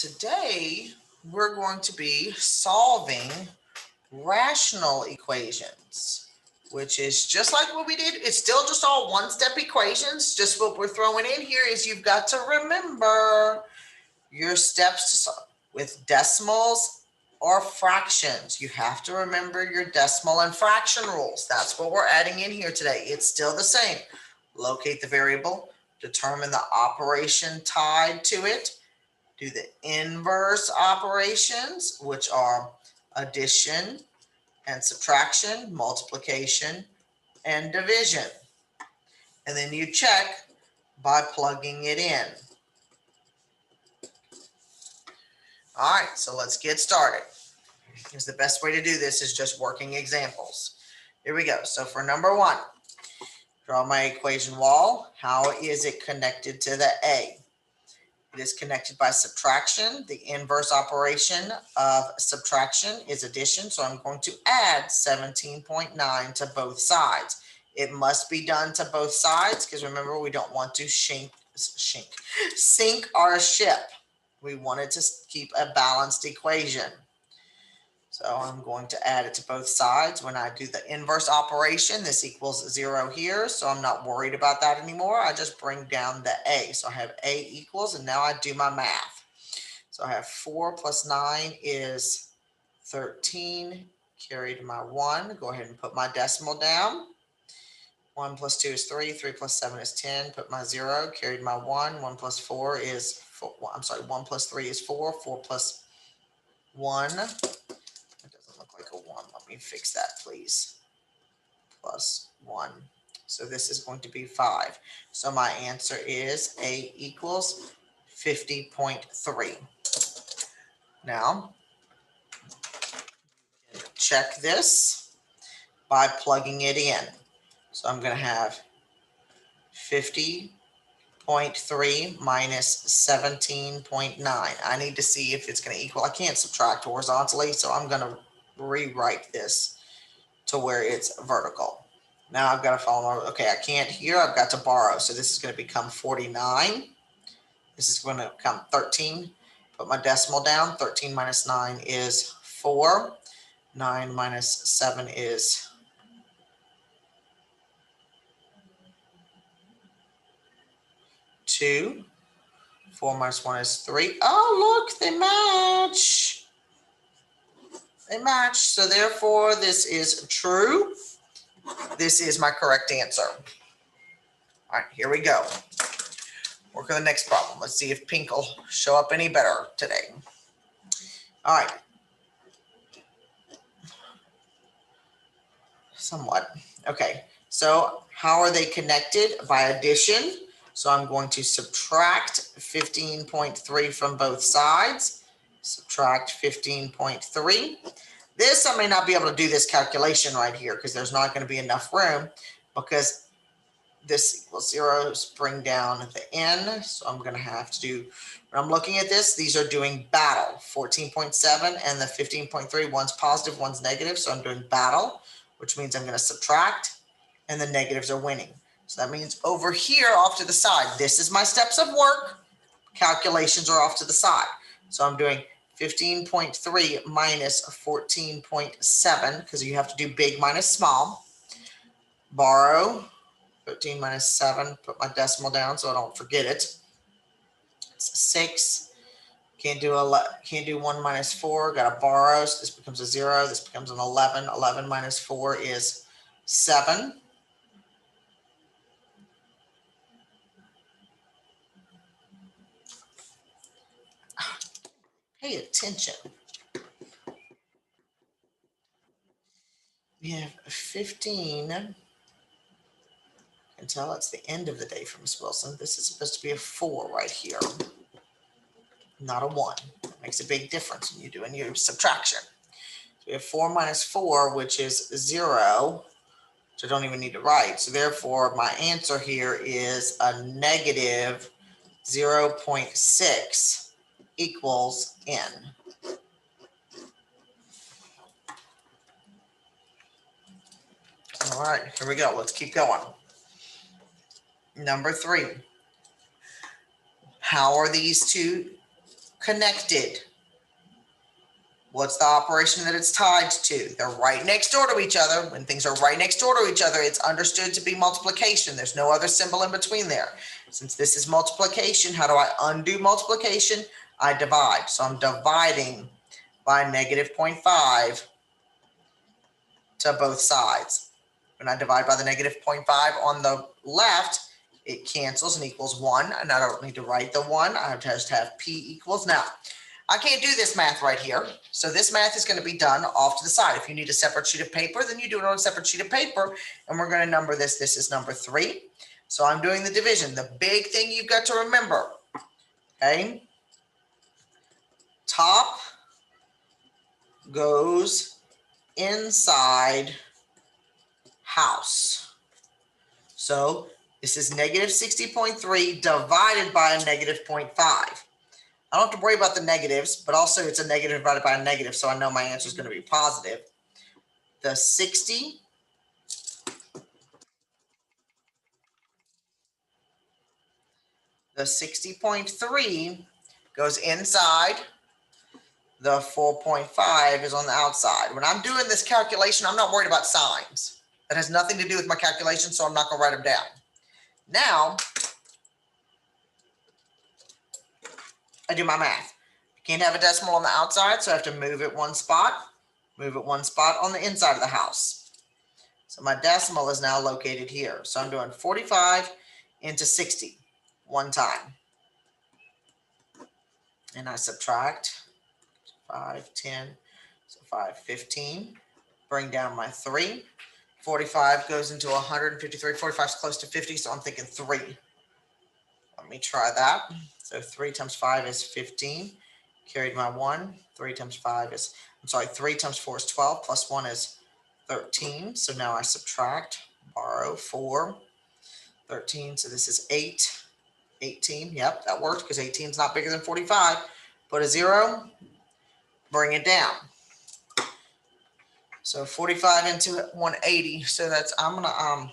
Today, we're going to be solving rational equations, which is just like what we did. It's still just all one-step equations. Just what we're throwing in here is you've got to remember your steps to solve with decimals or fractions. You have to remember your decimal and fraction rules. That's what we're adding in here today. It's still the same. Locate the variable, determine the operation tied to it, do the inverse operations, which are addition and subtraction, multiplication and division. And then you check by plugging it in. All right, so let's get started. Because the best way to do this is just working examples. Here we go. So for number one, draw my equation wall. How is it connected to the A? It is connected by subtraction. The inverse operation of subtraction is addition. So I'm going to add 17.9 to both sides. It must be done to both sides because remember, we don't want to sink our ship. We wanted to keep a balanced equation. So I'm going to add it to both sides. When I do the inverse operation, this equals 0 here. So I'm not worried about that anymore. I just bring down the A. So I have A equals, and now I do my math. So I have 4 plus 9 is 13. Carried my 1. Go ahead and put my decimal down. 1 plus 2 is 3. 3 plus 7 is 10. Put my 0. Carried my 1. 1 plus 4 is 4. I'm sorry, 1 plus 3 is 4. 4 plus 1. Like a 1. Let me fix that, please. Plus 1. So this is going to be 5. So my answer is A equals 50.3. Now, check this by plugging it in. So I'm going to have 50.3 minus 17.9. I need to see if it's going to equal. I can't subtract horizontally, so I'm going to rewrite this to where it's vertical. Now I've got to follow. Okay, I can't here. I've got to borrow. So this is going to become 49. This is going to become 13. Put my decimal down. 13 minus 9 is 4. 9 minus 7 is 2. 4 minus 1 is 3. Oh, look, they match. They match. So therefore, this is true. This is my correct answer. All right, here we go. Work on the next problem. Let's see if pink will show up any better today. All right. Somewhat. Okay, so how are they connected? By addition. So I'm going to subtract 15.3 from both sides. Subtract 15.3. This, I may not be able to do this calculation right here because there's not going to be enough room because this equals 0, bring down the n. So I'm going to have to do, when I'm looking at this, these are doing battle. 14.7 and the 15.3, one's positive, one's negative. So I'm doing battle, which means I'm going to subtract and the negatives are winning. So that means over here off to the side, this is my steps of work. Calculations are off to the side. So I'm doing 15.3 minus 14.7 because you have to do big minus small. Borrow 13 minus 7. Put my decimal down so I don't forget it. It's 6. Can't do 1 minus 4. Got to borrow. So this becomes a 0. This becomes an 11. 11 minus 4 is 7. Pay attention. We have 15. Until it's the end of the day for Miss Wilson. This is supposed to be a 4 right here, not a 1. It makes a big difference when you're doing your subtraction. So we have 4 minus 4, which is 0, which I don't even need to write. So therefore, my answer here is a negative 0.6 equals n. All right, here we go. Let's keep going. Number 3. How are these two connected. What's the operation that it's tied to? They're right next door to each other. When things are right next door to each other, it's understood to be multiplication. There's no other symbol in between there. Since this is multiplication, how do I undo multiplication? I divide. So I'm dividing by negative 0.5 to both sides. When I divide by the negative 0.5 on the left, it cancels and equals 1. And I don't need to write the 1. I just have P equals. Now, I can't do this math right here. So this math is going to be done off to the side. If you need a separate sheet of paper, then you do it on a separate sheet of paper. And we're going to number this. This is number 3. So I'm doing the division. The big thing you've got to remember, okay? Top goes inside house. So this is negative 60.3 divided by a negative 0.5. I don't have to worry about the negatives, but also it's a negative divided by a negative, so I know my answer is going to be positive. The 60.3 goes inside. The 4.5 is on the outside. When I'm doing this calculation, I'm not worried about signs. That has nothing to do with my calculation, so I'm not going to write them down. Now, I do my math. Can't have a decimal on the outside, so I have to move it one spot on the inside of the house. So my decimal is now located here. So I'm doing 45 into 60 one time. And I subtract 5, 10, so 5, 15. Bring down my 3. 45 goes into 153. 45 is close to 50, so I'm thinking 3. Let me try that. So 3 times 5 is 15. Carried my 1. 3 times 5 is, 3 times 4 is 12, plus 1 is 13. So now I subtract, borrow 4, 13. So this is 8, 18. Yep, that works because 18 is not bigger than 45. Put a 0, bring it down. So 45 into 180. So that's, I'm going to,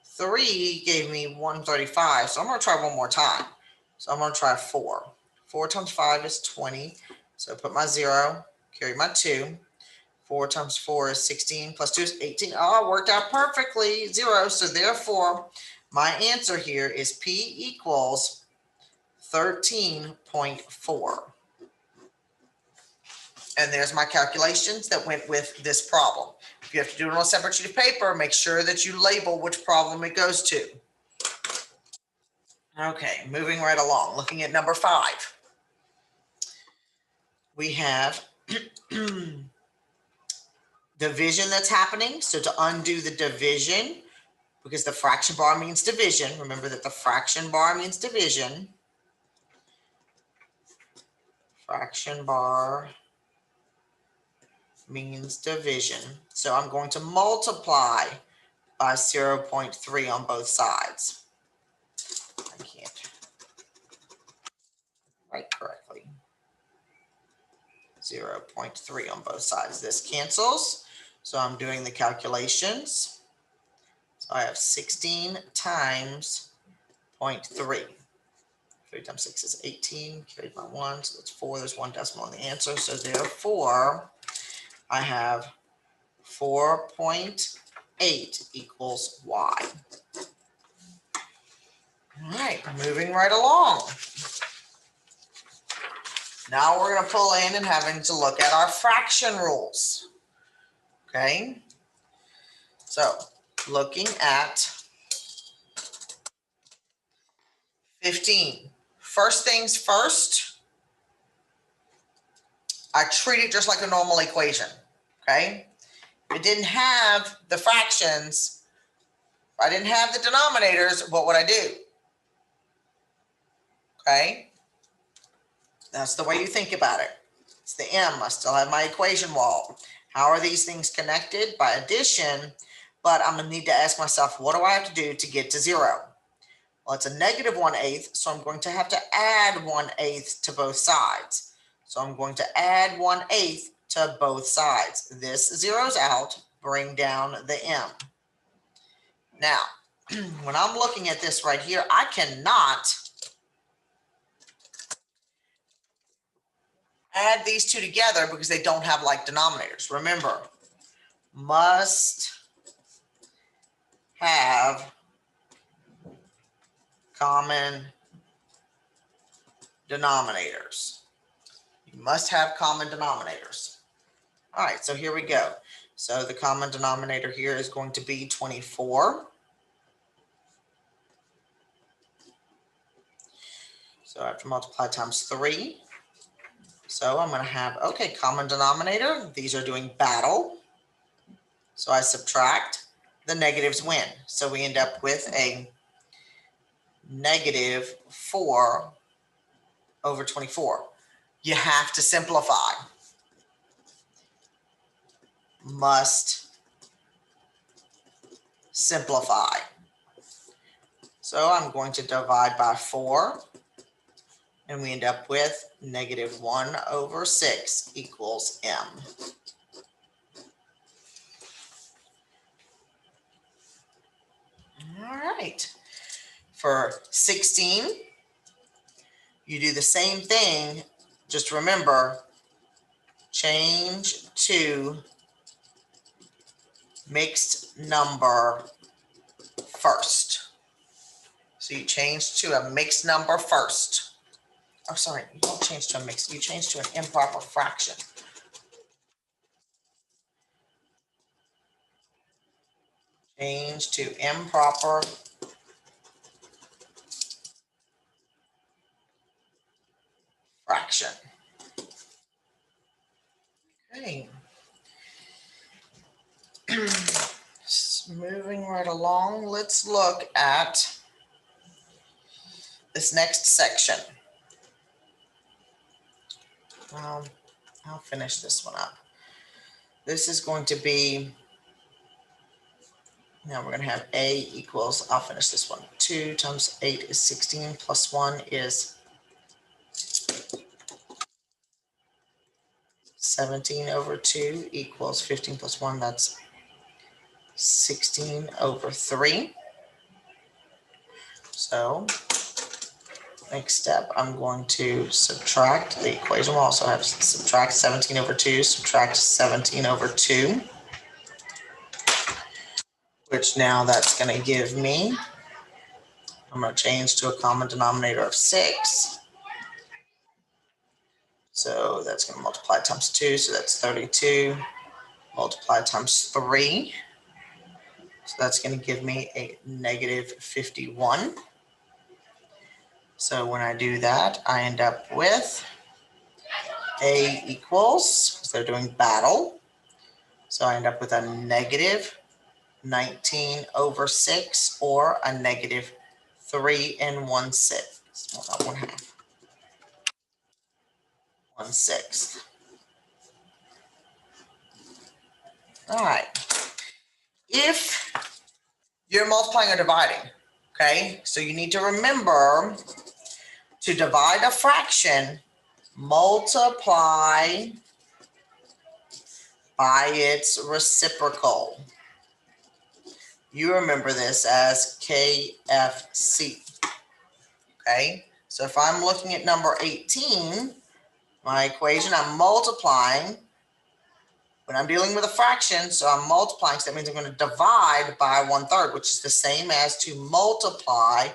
3 gave me 135. So I'm going to try one more time. So I'm going to try 4. 4 times 5 is 20. So put my 0, carry my 2. 4 times 4 is 16, plus 2 is 18. Oh, it worked out perfectly, 0. So therefore, my answer here is P equals 13.4. And there's my calculations that went with this problem. If you have to do it on a separate sheet of paper, make sure that you label which problem it goes to. Okay, moving right along, looking at number 5. We have division that's happening. So to undo the division, because the fraction bar means division, remember that the fraction bar means division. Fraction bar means division. So I'm going to multiply by 0.3 on both sides. I can't write correctly. 0.3 on both sides. This cancels. So I'm doing the calculations. So I have 16 times 0.3. 3 times 6 is 18. Carried my 1, so that's 4. There's 1 decimal in the answer. So therefore, I have 4.8 equals y. All right, moving right along. Now we're going to pull in and having to look at our fraction rules. Okay, so looking at 15. First things first, I treat it just like a normal equation. Okay, if it didn't have the fractions, if I didn't have the denominators, what would I do? Okay, that's the way you think about it. It's the m. I still have my equation wall. How are these things connected? By addition, but I'm going to need to ask myself, what do I have to do to get to 0? Well, it's a negative 1/8, so I'm going to have to add 1/8 to both sides. So I'm going to add 1/8 to both sides. This zeroes out, bring down the m. Now, when I'm looking at this right here, I cannot add these two together because they don't have like denominators. Remember, must have common denominators. You must have common denominators. All right, so here we go. So the common denominator here is going to be 24. So I have to multiply times 3. So I'm going to have, okay, common denominator. These are doing battle. So I subtract. The negatives win. So we end up with a negative 4 over 24. You have to simplify. Must simplify. So I'm going to divide by 4. And we end up with negative 1 over 6 equals m. All right. For 16, you do the same thing. Just remember, change to mixed number first. So you change to a mixed number first. Oh, sorry, you don't change to a mixed, you change to an improper fraction. Change to improper fraction. Okay. Moving right along, let's look at this next section. I'll finish this one up. This is going to be, now we're going to have a equals, I'll finish this one. 2 times 8 is 16 plus 1 is 17 over 2 equals 15 plus 1, that's 16 over 3. So next step, I'm going to subtract the equation. We'll also have subtract 17 over 2, subtract 17 over 2, which now that's going to give me, I'm going to change to a common denominator of 6. So that's going to multiply times 2, so that's 32. Multiply times 3. So that's going to give me a negative 51. So when I do that, I end up with a equals, because they're doing battle. So I end up with a negative 19 over 6, or a negative 3 1/6. Well, not 1/2. 1/6. All right. If you're multiplying or dividing, okay, so you need to remember to divide a fraction, multiply by its reciprocal. You remember this as KFC, okay? So if I'm looking at number 18, my equation, I'm multiplying. When I'm dealing with a fraction, so I'm multiplying, so that means I'm going to divide by 1/3, which is the same as to multiply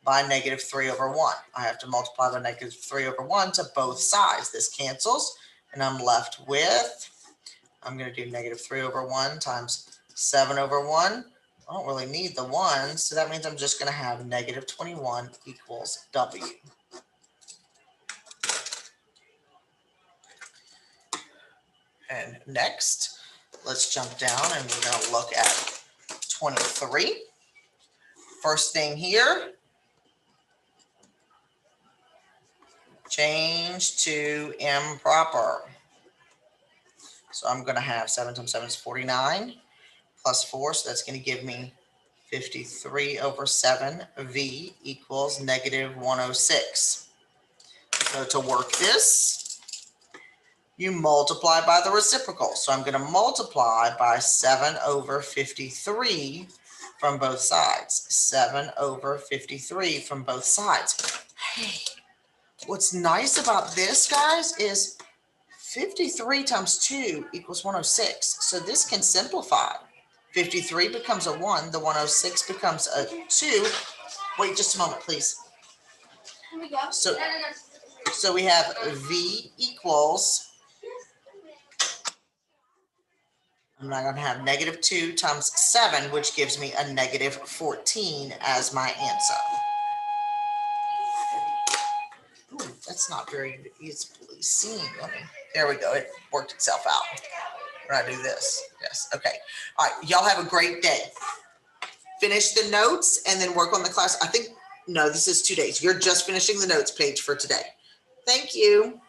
by negative 3 over 1. I have to multiply by negative 3 over 1 to both sides. This cancels, and I'm left with, I'm going to do negative 3 over 1 times 7 over 1. I don't really need the 1, so that means I'm just going to have negative 21 equals W. And next, let's jump down and we're going to look at 23. First thing here, change to improper. So I'm going to have 7 times 7 is 49 plus 4. So that's going to give me 53 over 7. V equals negative 106. So to work this, you multiply by the reciprocal. So I'm going to multiply by 7 over 53 from both sides. 7 over 53 from both sides. Hey, what's nice about this, guys, is 53 times 2 equals 106. So this can simplify. 53 becomes a 1. The 106 becomes a 2. Wait just a moment, please. So we have V equals, I'm not going to have -2 times 7, which gives me a -14 as my answer. Ooh, that's not very easily seen. There we go. It worked itself out. When I do this. Yes. Okay. All right. Y'all have a great day. Finish the notes and then work on the class. I think, no, this is 2 days. You're just finishing the notes page for today. Thank you.